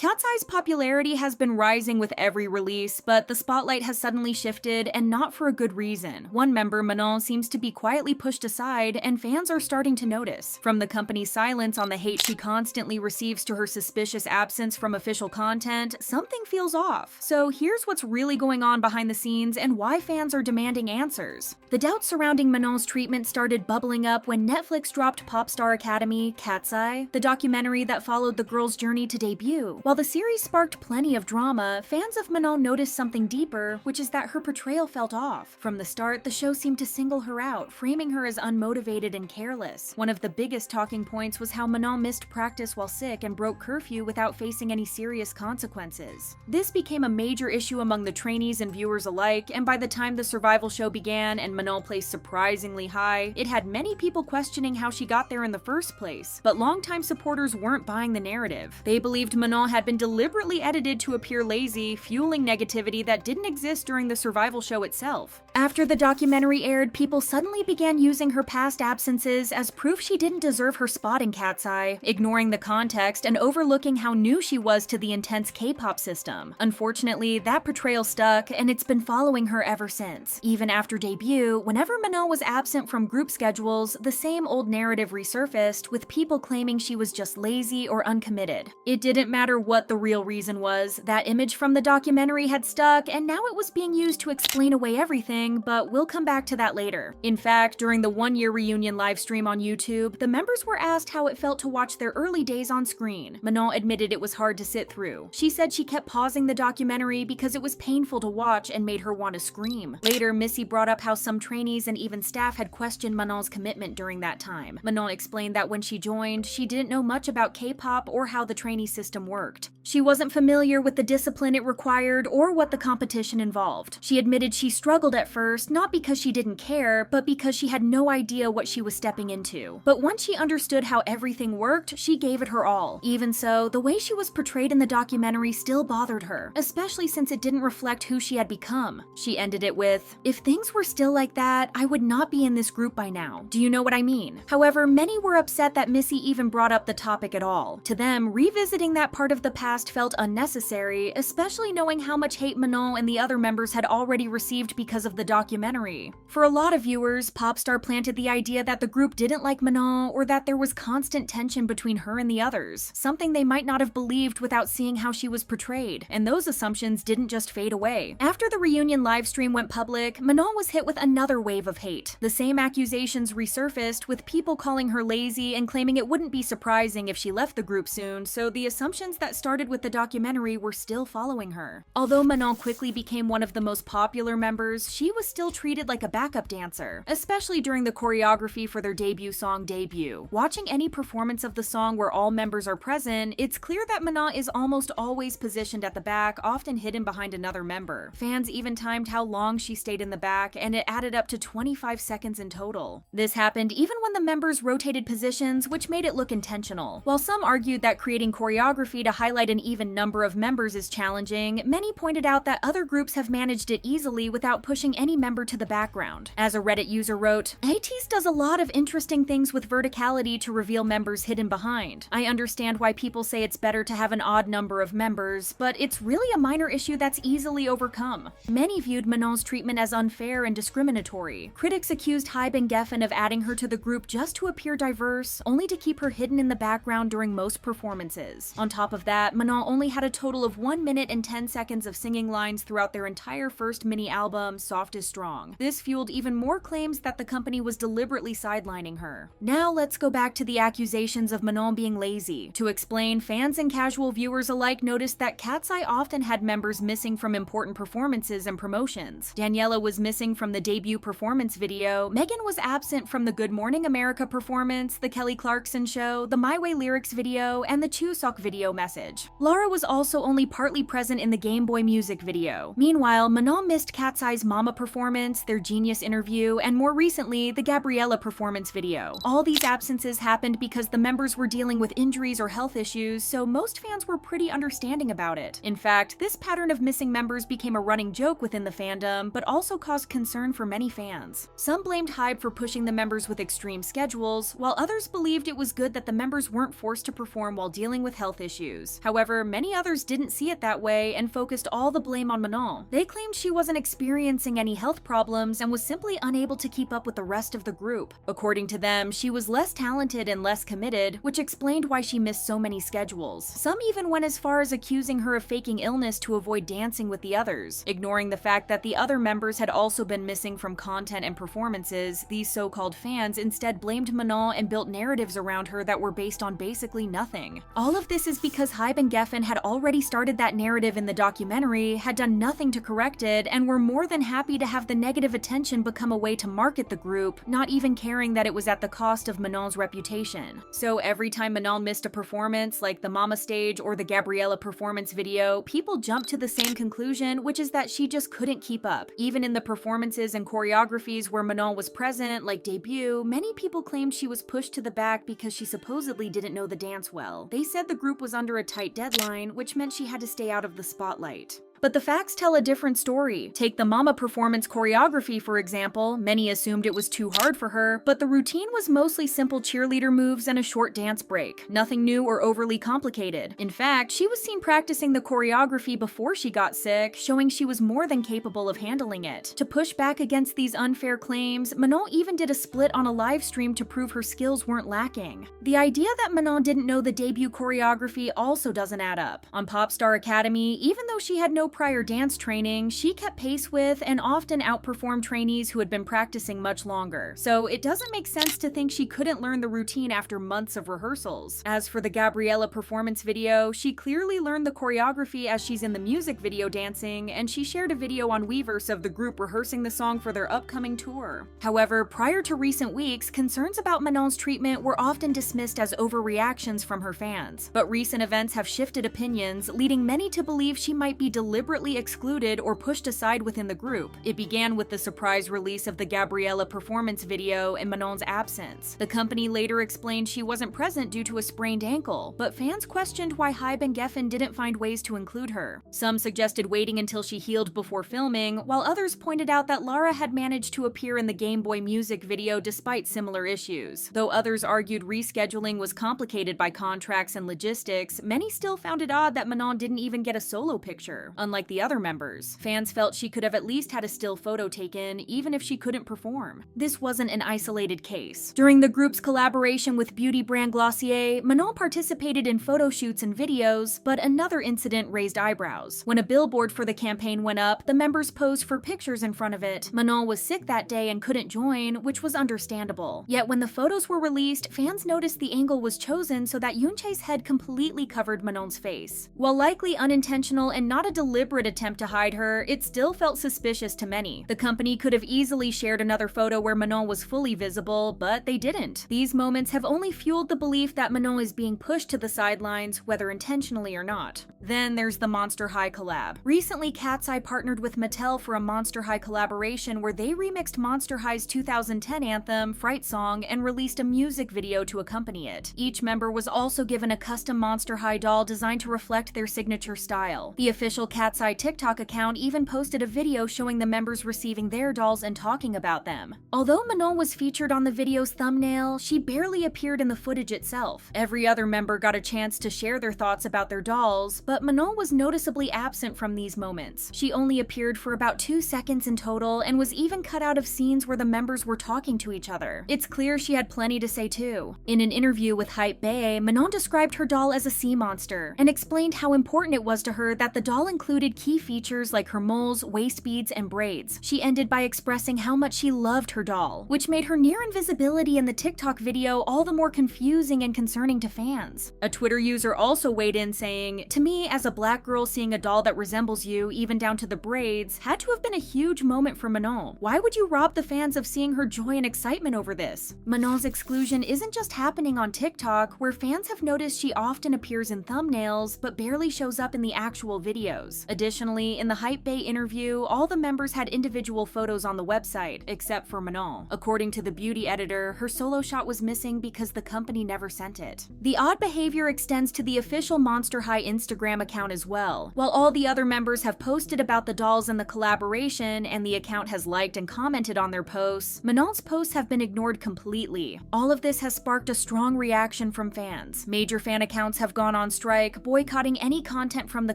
KATSEYE's popularity has been rising with every release, but the spotlight has suddenly shifted, and not for a good reason. One member, Manon, seems to be quietly pushed aside, and fans are starting to notice. From the company's silence on the hate she constantly receives to her suspicious absence from official content, something feels off. So here's what's really going on behind the scenes and why fans are demanding answers. The doubts surrounding Manon's treatment started bubbling up when Netflix dropped Popstar Academy, KATSEYE, the documentary that followed the girl's journey to debut. While the series sparked plenty of drama, fans of Manon noticed something deeper, which is that her portrayal felt off. From the start, the show seemed to single her out, framing her as unmotivated and careless. One of the biggest talking points was how Manon missed practice while sick and broke curfew without facing any serious consequences. This became a major issue among the trainees and viewers alike, and by the time the survival show began and Manon placed surprisingly high, it had many people questioning how she got there in the first place. But longtime supporters weren't buying the narrative. They believed Manon had been deliberately edited to appear lazy, fueling negativity that didn't exist during the survival show itself. After the documentary aired, people suddenly began using her past absences as proof she didn't deserve her spot in KATSEYE, ignoring the context and overlooking how new she was to the intense K-pop system. Unfortunately, that portrayal stuck, and it's been following her ever since. Even after debut, whenever Manon was absent from group schedules, the same old narrative resurfaced, with people claiming she was just lazy or uncommitted. It didn't matter what the real reason was, that image from the documentary had stuck, and now it was being used to explain away everything, but we'll come back to that later. In fact, during the one-year reunion livestream on YouTube, the members were asked how it felt to watch their early days on screen. Manon admitted it was hard to sit through. She said she kept pausing the documentary because it was painful to watch and made her want to scream. Later, Missy brought up how some trainees and even staff had questioned Manon's commitment during that time. Manon explained that when she joined, she didn't know much about K-pop or how the trainee system worked. She wasn't familiar with the discipline it required or what the competition involved. She admitted she struggled at first, not because she didn't care, but because she had no idea what she was stepping into. But once she understood how everything worked, she gave it her all. Even so, the way she was portrayed in the documentary still bothered her, especially since it didn't reflect who she had become. She ended it with, "If things were still like that, I would not be in this group by now. Do you know what I mean?" However, many were upset that Missy even brought up the topic at all. To them, revisiting that part of the past felt unnecessary, especially knowing how much hate Manon and the other members had already received because of the documentary. For a lot of viewers, Popstar planted the idea that the group didn't like Manon or that there was constant tension between her and the others, something they might not have believed without seeing how she was portrayed, and those assumptions didn't just fade away. After the reunion livestream went public, Manon was hit with another wave of hate. The same accusations resurfaced, with people calling her lazy and claiming it wouldn't be surprising if she left the group soon, so the assumptions that started with the documentary were still following her. Although Manon quickly became one of the most popular members, she was still treated like a backup dancer, especially during the choreography for their debut song, Debut. Watching any performance of the song where all members are present, it's clear that Manon is almost always positioned at the back, often hidden behind another member. Fans even timed how long she stayed in the back, and it added up to 25 seconds in total. This happened even when the members rotated positions, which made it look intentional. While some argued that creating choreography to highlight an even number of members is challenging, many pointed out that other groups have managed it easily without pushing any member to the background. As a Reddit user wrote, "ATEEZ does a lot of interesting things with verticality to reveal members hidden behind. I understand why people say it's better to have an odd number of members, but it's really a minor issue that's easily overcome." Many viewed Manon's treatment as unfair and discriminatory. Critics accused Hybe and Geffen of adding her to the group just to appear diverse, only to keep her hidden in the background during most performances. On top of that, Manon only had a total of 1 minute and 10 seconds of singing lines throughout their entire first mini-album, Soft is Strong. This fueled even more claims that the company was deliberately sidelining her. Now let's go back to the accusations of Manon being lazy. To explain, fans and casual viewers alike noticed that KATSEYE often had members missing from important performances and promotions. Daniela was missing from the debut performance video, Megan was absent from the Good Morning America performance, the Kelly Clarkson show, the My Way Lyrics video, and the Chuseok video message. Lara was also only partly present in the Game Boy music video. Meanwhile, Manon missed KATSEYE's Mama performance, their Genius interview, and more recently, the Gabriella performance video. All these absences happened because the members were dealing with injuries or health issues, so most fans were pretty understanding about it. In fact, this pattern of missing members became a running joke within the fandom, but also caused concern for many fans. Some blamed Hybe for pushing the members with extreme schedules, while others believed it was good that the members weren't forced to perform while dealing with health issues. members. However, many others didn't see it that way and focused all the blame on Manon. They claimed she wasn't experiencing any health problems and was simply unable to keep up with the rest of the group. According to them, she was less talented and less committed, which explained why she missed so many schedules. Some even went as far as accusing her of faking illness to avoid dancing with the others. Ignoring the fact that the other members had also been missing from content and performances, these so-called fans instead blamed Manon and built narratives around her that were based on basically nothing. All of this is because Hybe and Geffen had already started that narrative in the documentary, had done nothing to correct it, and were more than happy to have the negative attention become a way to market the group, not even caring that it was at the cost of Manon's reputation. So every time Manon missed a performance, like the Mama stage or the Gabriella performance video, people jumped to the same conclusion, which is that she just couldn't keep up. Even in the performances and choreographies where Manon was present, like Debut, many people claimed she was pushed to the back because she supposedly didn't know the dance well. They said the group was under a tight deadline, which meant she had to stay out of the spotlight. But the facts tell a different story. Take the Mama performance choreography, for example. Many assumed it was too hard for her, but the routine was mostly simple cheerleader moves and a short dance break. Nothing new or overly complicated. In fact, she was seen practicing the choreography before she got sick, showing she was more than capable of handling it. To push back against these unfair claims, Manon even did a split on a live stream to prove her skills weren't lacking. The idea that Manon didn't know the debut choreography also doesn't add up. On Popstar Academy, even though she had no prior dance training, she kept pace with and often outperformed trainees who had been practicing much longer. So it doesn't make sense to think she couldn't learn the routine after months of rehearsals. As for the Gabriella performance video, she clearly learned the choreography as she's in the music video dancing, and she shared a video on Weverse of the group rehearsing the song for their upcoming tour. However, prior to recent weeks, concerns about Manon's treatment were often dismissed as overreactions from her fans. But recent events have shifted opinions, leading many to believe she might be deliberately excluded or pushed aside within the group. It began with the surprise release of the Gabriella performance video in Manon's absence. The company later explained she wasn't present due to a sprained ankle, but fans questioned why Hybe and Geffen didn't find ways to include her. Some suggested waiting until she healed before filming, while others pointed out that Lara had managed to appear in the Game Boy music video despite similar issues. Though others argued rescheduling was complicated by contracts and logistics, many still found it odd that Manon didn't even get a solo picture. Unlike the other members, fans felt she could have at least had a still photo taken, even if she couldn't perform. This wasn't an isolated case. During the group's collaboration with beauty brand Glossier, Manon participated in photo shoots and videos, but another incident raised eyebrows. When a billboard for the campaign went up, the members posed for pictures in front of it. Manon was sick that day and couldn't join, which was understandable. Yet when the photos were released, fans noticed the angle was chosen so that Yoonchae's head completely covered Manon's face. While likely unintentional and not a deliberate attempt to hide her, it still felt suspicious to many. The company could have easily shared another photo where Manon was fully visible, but they didn't. These moments have only fueled the belief that Manon is being pushed to the sidelines, whether intentionally or not. Then there's the Monster High collab. Recently, KATSEYE partnered with Mattel for a Monster High collaboration where they remixed Monster High's 2010 anthem, Fright Song, and released a music video to accompany it. Each member was also given a custom Monster High doll designed to reflect their signature style. The official KATSEYE TikTok account even posted a video showing the members receiving their dolls and talking about them. Although Manon was featured on the video's thumbnail, she barely appeared in the footage itself. Every other member got a chance to share their thoughts about their dolls, but Manon was noticeably absent from these moments. She only appeared for about 2 seconds in total and was even cut out of scenes where the members were talking to each other. It's clear she had plenty to say too. In an interview with Hypebae, Manon described her doll as a sea monster and explained how important it was to her that the doll included key features like her moles, waist beads, and braids. She ended by expressing how much she loved her doll, which made her near invisibility in the TikTok video all the more confusing and concerning to fans. A Twitter user also weighed in saying, "To me, as a black girl, seeing a doll that resembles you, even down to the braids, had to have been a huge moment for Manon. Why would you rob the fans of seeing her joy and excitement over this?" Manon's exclusion isn't just happening on TikTok, where fans have noticed she often appears in thumbnails, but barely shows up in the actual videos. members. Additionally, in the Hypebae interview, all the members had individual photos on the website, except for Manon. According to the beauty editor, her solo shot was missing because the company never sent it. The odd behavior extends to the official Monster High Instagram account as well. While all the other members have posted about the dolls and the collaboration, and the account has liked and commented on their posts, Manon's posts have been ignored completely. All of this has sparked a strong reaction from fans. Major fan accounts have gone on strike, boycotting any content from the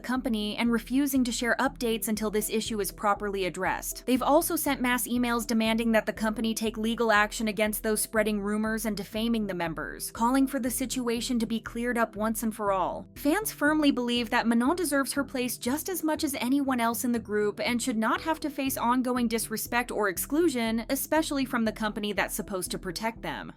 company and refusing to share updates until this issue is properly addressed. They've also sent mass emails demanding that the company take legal action against those spreading rumors and defaming the members, calling for the situation to be cleared up once and for all. Fans firmly believe that Manon deserves her place just as much as anyone else in the group and should not have to face ongoing disrespect or exclusion, especially from the company that's supposed to protect them.